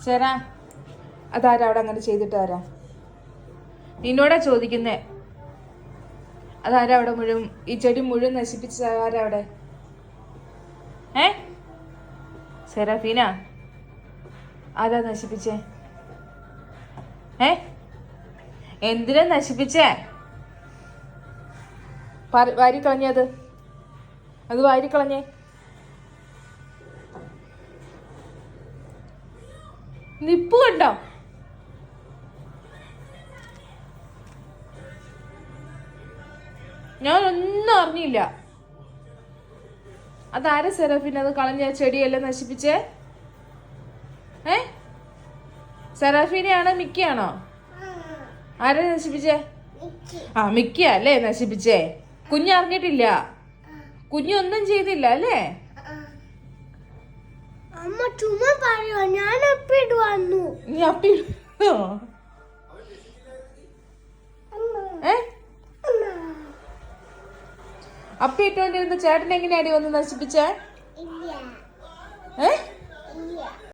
ചേരാ അതാരാ അവിടെ അങ്ങനെ ചെയ്തിട്ട് ആരാ? നിന്നോടാ ചോദിക്കുന്നേ. അതാരാ അവിടെ മുഴുവൻ ഈ ചെടി മുഴുവൻ നശിപ്പിച്ച ആരാ അവിടെ? സെറാഫീന ആരാ നശിപ്പിച്ചേ? എന്തിനാ നശിപ്പിച്ചേ? വാരിക്കളഞ്ഞത് അത് വാരിക്കളഞ്ഞേ. നിപ്പ് കണ്ടോ? ഞാനൊന്നും അറിഞ്ഞില്ല. അതാരാ സെറാഫിൻ അത് കളഞ്ഞ ചെടിയെല്ലാം നശിപ്പിച്ചേ? സെറാഫീനെയാണോ മിക്കിയാണോ? ആരാ നശിപ്പിച്ചേ? മിക്കിയ അല്ലേ നശിപ്പിച്ചേ. കുഞ്ഞറിഞ്ഞിട്ടില്ല, കുഞ്ഞൊന്നും ചെയ്തില്ല അല്ലേ? നീ അപ്പി അപ്പി ഇട്ടോണ്ടിരുന്ന ചേട്ടൻ എങ്ങനെയാടി വന്ന് നശിപ്പിച്ചേ?